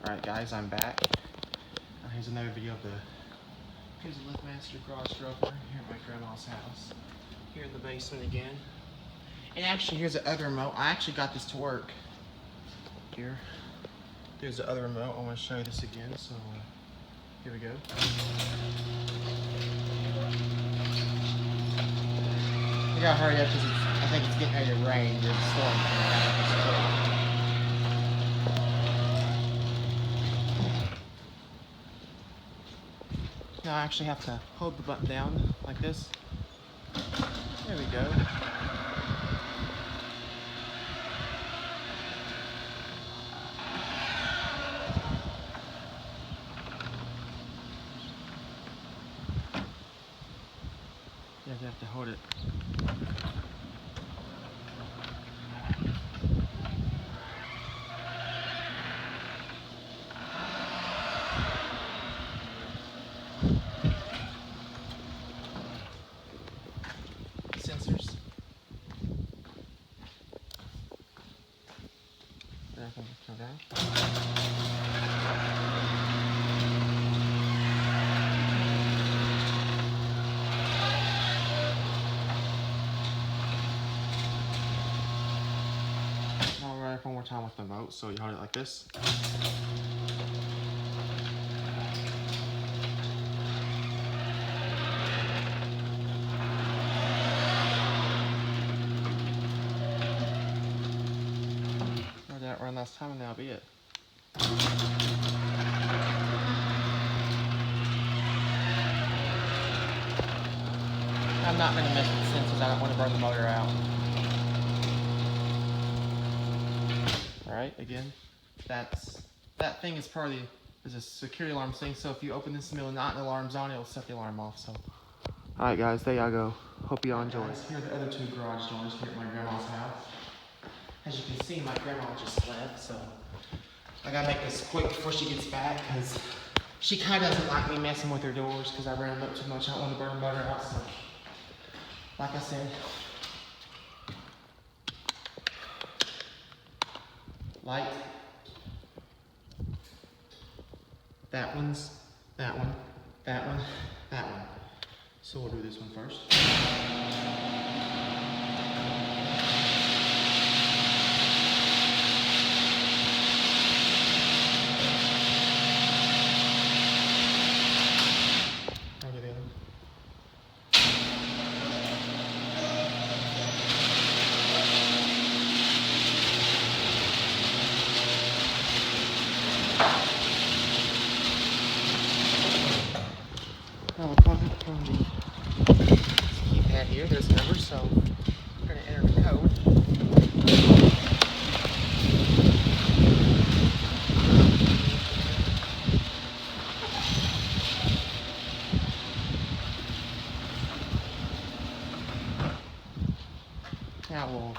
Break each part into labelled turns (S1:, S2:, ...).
S1: Alright guys, I'm back. Here's another video of here's the LiftMaster garage door opener here at my grandma's house. Here in the basement again. And actually here's the other remote. I actually got this to work. Here. There's the other remote. I want to show you this again, so here we go. We gotta hurry up because I think it's getting ready to rain. There's a storm coming down. Now I actually have to hold the button down like this. There we go. You have to hold it. Sensors. There, I can turn down. I'll run it one more time with the remote, so you hold it like this. That run last time and that'll be it. I'm not going to mess with the sensors. I don't want to burn the motor out. Alright, again, that thing is part of is a security alarm thing, so if you open this in the middle of the night and the alarm's on, it'll set the alarm off. So, alright guys, there y'all go. Hope y'all enjoy. Here are the other two garage doors here at my grandma's house. As you can see, my grandma just left, so I gotta make this quick before she gets back, because she kind of doesn't like me messing with her doors, because I ran them up too much. I don't want to burn the motor out, so like I said, light, that one, that one, that one, that one. So we'll do this one first. Now we'll plug it from the keypad here. There's the number, so we're going to enter the code. Now we'll.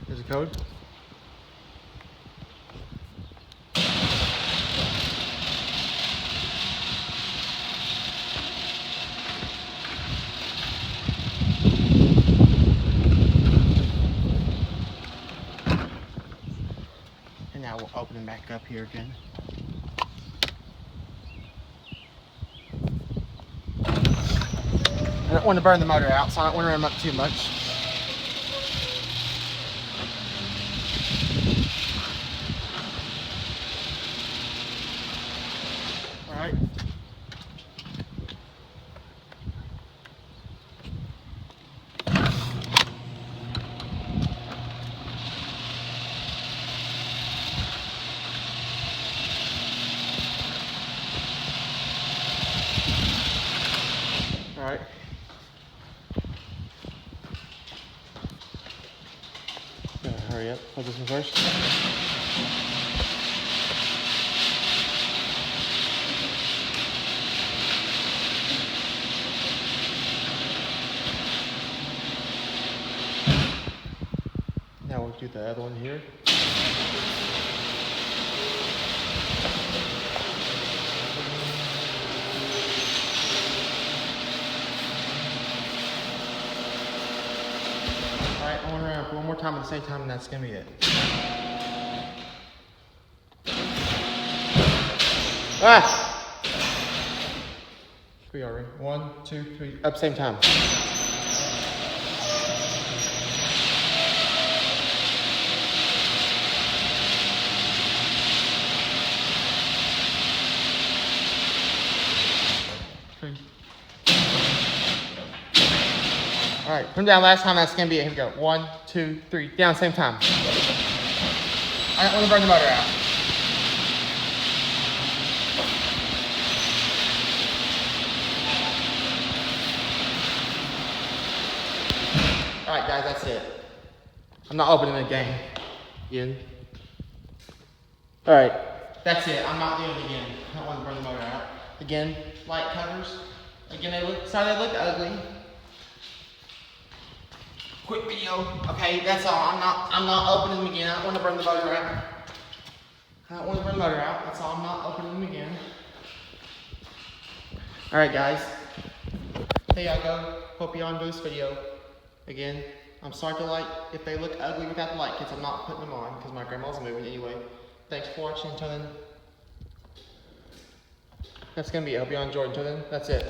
S1: There's the code. And now we'll open it back up here again. I don't want to burn the motor out, so I don't want to run them up too much. Alright. Alright. Hurry up. Hold this one first. Now we'll do the other one here. Alright, I want to run up one more time at the same time, and that's going to be it. Ah! We are ready. 1, 2, 3, up same time. All right, from down last time, that's gonna be it. Here we go. 1, 2, 3, down, same time. All right, let me burn the motor out. All right, guys, that's it. I'm not opening it again. All right, that's it. I'm not doing it again. I don't want to burn the motor out. Again, light covers. Again, they look ugly. Quick video. Okay, that's all. I'm not opening them again. I don't want to burn the motor out. That's all. I'm not opening them again. All right, guys. There y'all go. Hope y'all enjoyed this video. Again, I'm sorry if they look ugly without the light kits. I'm not putting them on because my grandma's moving anyway. Thanks for watching. Until then, that's gonna be it. Hope y'all enjoyed. Until then, that's it.